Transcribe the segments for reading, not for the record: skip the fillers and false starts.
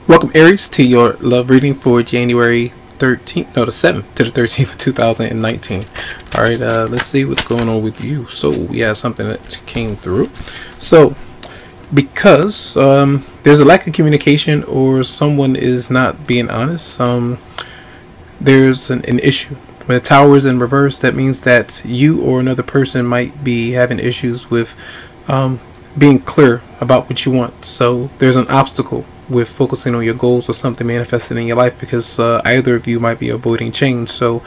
Welcome, Aries, to your love reading for January 13th, no, the 7th to the 13th of 2019. All right, let's see what's going on with you. So we have something that came through. So because there's a lack of communication or someone is not being honest, there's an issue. When the tower is in reverse, that means that you or another person might be having issues with being clear about what you want. So there's an obstacle with focusing on your goals or something manifested in your life because either of you might be avoiding change. So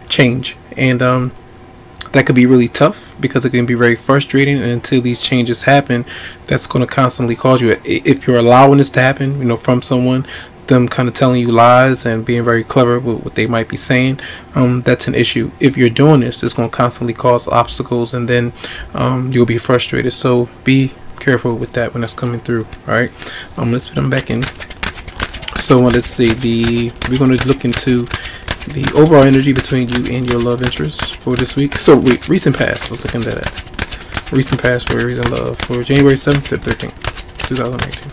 change, and that could be really tough because it can be very frustrating, and until these changes happen, that's going to constantly cause you, if you're allowing this to happen, you know, from someone, them kind of telling you lies and being very clever with what they might be saying, that's an issue. If you're doing this, it's going to constantly cause obstacles, and then you'll be frustrated. So be careful with that when that's coming through. All right, let's put them back in. So let's see, we're going to look into the overall energy between you and your love interest for this week. So recent past, let's look into that. Recent past for Aries and love for January 7th to 13th, 2019.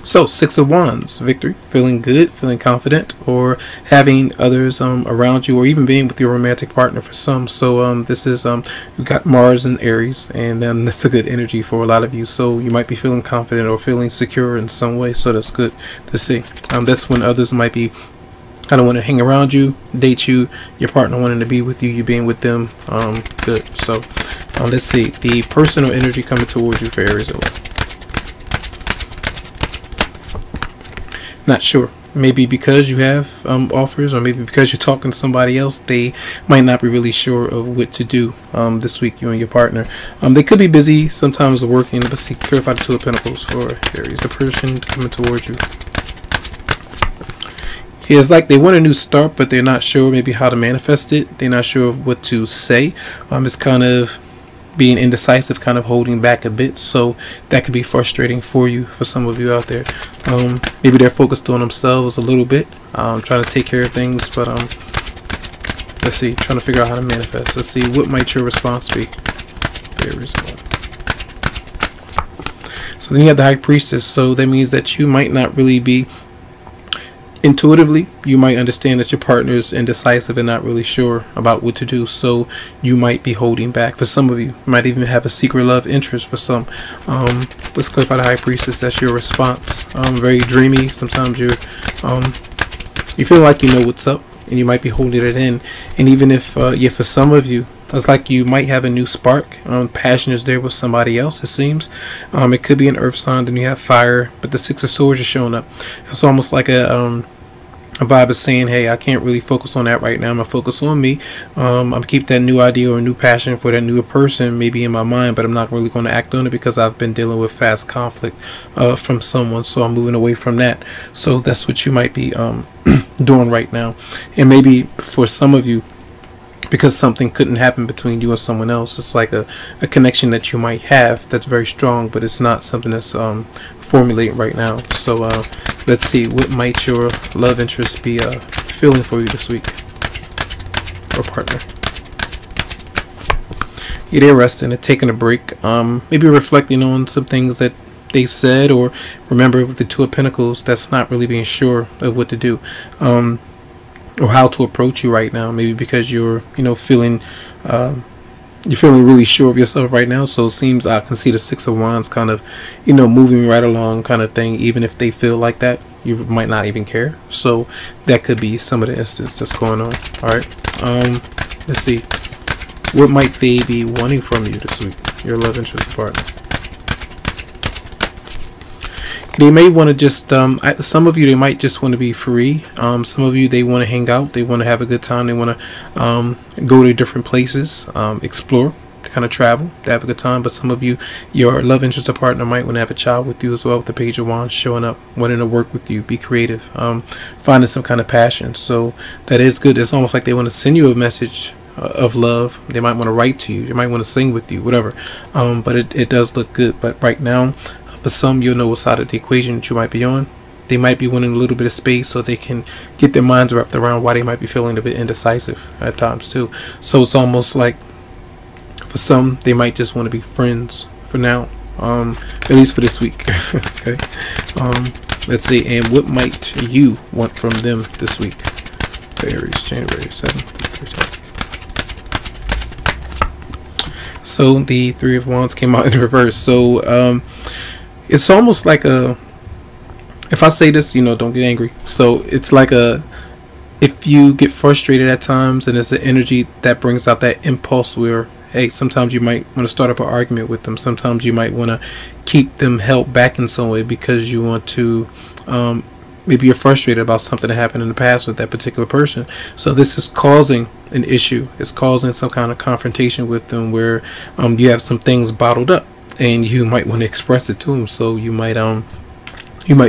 So 6 of Wands, victory, feeling good, feeling confident, or having others around you, or even being with your romantic partner for some. So this is you got Mars and Aries, and that's a good energy for a lot of you. So you might be feeling confident or feeling secure in some way. So that's good to see. That's when others might be kind of want to hang around you, date you, your partner wanting to be with you, you being with them. Good. So let's see the personal energy coming towards you for Aries and love. Not sure. Maybe because you have offers, or maybe because you're talking to somebody else, they might not be really sure of what to do this week, you and your partner. They could be busy sometimes working, but see, clarify the Two of Pentacles for Aries, the person coming towards you. Yeah, it's like they want a new start, but they're not sure maybe how to manifest it. They're not sure of what to say. It's kind of being indecisive, kind of holding back a bit. So that could be frustrating for you, for some of you out there. Maybe they're focused on themselves a little bit, trying to take care of things, but let's see, trying to figure out how to manifest. Let's see, what might your response be? Very simple. So then you have the High Priestess. So that means that you might not really be intuitively, you might understand that your partner is indecisive and not really sure about what to do, so you might be holding back. For some of you, you might even have a secret love interest for some. Let's clarify the High Priestess. That's your response. Very dreamy. Sometimes you feel like you know what's up, and you might be holding it in. And even if yeah, for some of you, it's like you might have a new spark. Passion is there with somebody else, it seems. It could be an earth sign, then you have fire, but the Six of Swords is showing up. It's almost like a vibe is saying, hey, I can't really focus on that right now. I'm going to focus on me. I'm going to keep that new idea or new passion for that new person maybe in my mind, but I'm not really going to act on it because I've been dealing with fast conflict from someone, so I'm moving away from that. So that's what you might be doing right now. And maybe for some of you, because something couldn't happen between you and someone else, it's like a connection that you might have that's very strong, but it's not something that's formulating right now. So let's see, what might your love interest be feeling for you this week, or partner? Yeah, they're resting and taking a break, maybe reflecting on some things that they've said, or remember with the Two of Pentacles, that's not really being sure of what to do, or how to approach you right now. Maybe because you're, feeling you're feeling really sure of yourself right now. So it seems I can see the Six of Wands kind of, moving right along kind of thing. Even if they feel like that, you might not even care. So that could be some of the instance that's going on. All right. Let's see, what might they be wanting from you this week, your love interest partner? They may want to just, some of you, they might just want to be free. Some of you, they want to hang out. They want to have a good time. They want to go to different places, explore, kind of travel, to have a good time. But some of you, your love interest or partner might want to have a child with you as well, with the Page of Wands showing up, wanting to work with you, be creative, finding some kind of passion. So that is good. It's almost like they want to send you a message of love. They might want to write to you. They might want to sing with you, whatever. But it does look good. But right now, for some, you'll know what side of the equation that you might be on. They might be wanting a little bit of space so they can get their minds wrapped around why they might be feeling a bit indecisive at times too. So it's almost like for some, they might just want to be friends for now. at least for this week. Okay. Let's see, and what might you want from them this week? Aries, January 7th to 13th. So the Three of Wands came out in reverse. So it's almost like a, if I say this, don't get angry. So it's like a, if you get frustrated at times and it's an energy that brings out that impulse where, hey, sometimes you might want to start up an argument with them. Sometimes you might want to keep them held back in some way because you want to, maybe you're frustrated about something that happened in the past with that particular person. So this is causing an issue. It's causing some kind of confrontation with them where you have some things bottled up and you might want to express it to them. So you might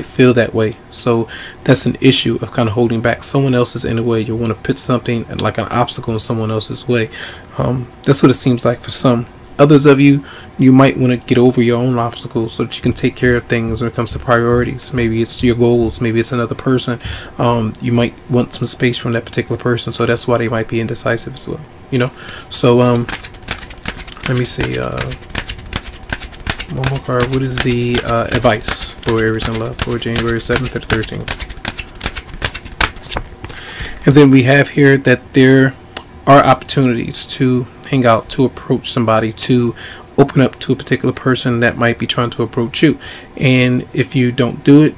feel that way. So that's an issue of kind of holding back. Someone else is in the way. You want to put something like an obstacle in someone else's way. That's what it seems like for some. Others of you, you might want to get over your own obstacles so that you can take care of things when it comes to priorities. Maybe it's your goals. Maybe it's another person. You might want some space from that particular person. So that's why they might be indecisive as well. So let me see. One more card. What is the advice for Aries in love for January 7th to the 13th? And then we have here that there are opportunities to hang out, to approach somebody, to open up to a particular person that might be trying to approach you. And if you don't do it,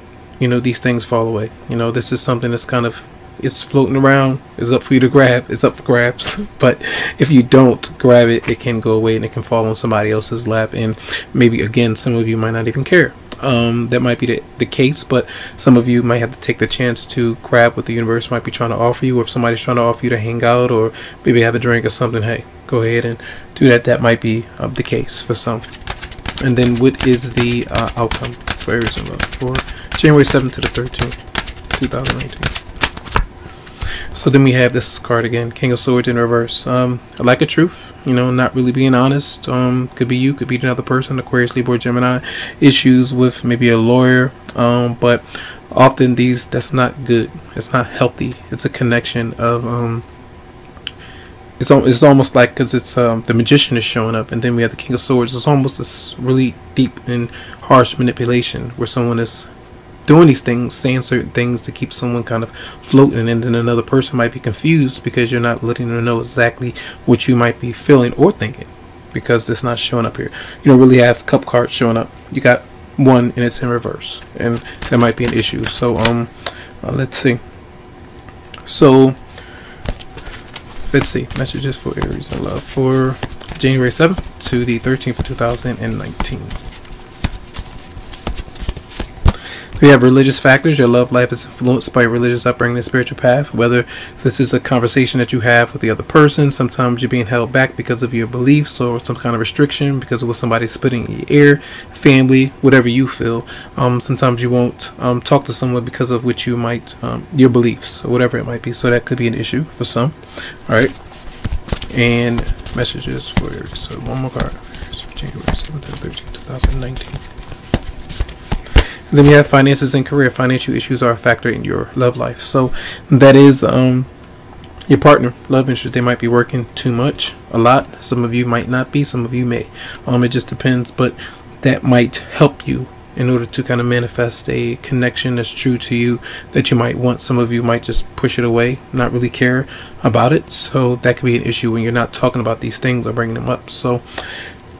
these things fall away. This is something that's kind of, it's floating around. It's up for you to grab. It's up for grabs. But if you don't grab it, it can go away and it can fall on somebody else's lap. And maybe, again, some of you might not even care. That might be the case, but some of you might have to take the chance to grab what the universe might be trying to offer you, or if somebody's trying to offer you to hang out or maybe have a drink or something. Hey, go ahead and do that. That might be the case for some. And then what is the outcome for Aries in love for January 7th to the 13th, 2019? So then we have this card again, King of Swords in reverse. A lack of truth, not really being honest. Could be you, could be another person, Aquarius, Libra, Gemini. Issues with maybe a lawyer, but often that's not good. It's not healthy. It's a connection of it's almost like, because it's the Magician is showing up, and then we have the King of Swords. It's almost this really deep and harsh manipulation where someone is doing these things, saying certain things to keep someone kind of floating, and then another person might be confused because you're not letting them know exactly what you might be feeling or thinking, because it's not showing up here. You don't really have Cup cards showing up. You got one and it's in reverse, and that might be an issue. So let's see. So let's see, messages for Aries in love for January 7th to the 13th of 2019. We have religious factors. Your love life is influenced by your religious upbringing and spiritual path. Whether this is a conversation that you have with the other person, sometimes you're being held back because of your beliefs or some kind of restriction because of what somebody's putting in your ear, family, whatever you feel. Sometimes you won't talk to someone because of what you might, your beliefs or whatever it might be. So that could be an issue for some. All right. And messages for Aries. So one more card. January 7th to 13th, 2019. And then we have finances and career. Financial issues are a factor in your love life. So that is your partner, love interest. They might be working too much, a lot. Some of you might not be. Some of you may. It just depends. But that might help you in order to kind of manifest a connection that's true to you that you might want. Some of you might just push it away, not really care about it. So that could be an issue when you're not talking about these things or bringing them up. So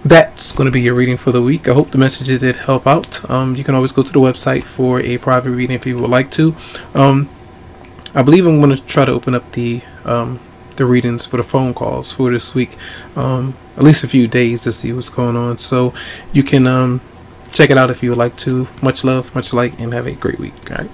that's going to be your reading for the week. I hope the messages did help out. You can always go to the website for a private reading if you would like to. I believe I'm going to try to open up the readings for the phone calls for this week, at least a few days, to see what's going on. So you can check it out if you would like to. Much love, much like, and have a great week. All right.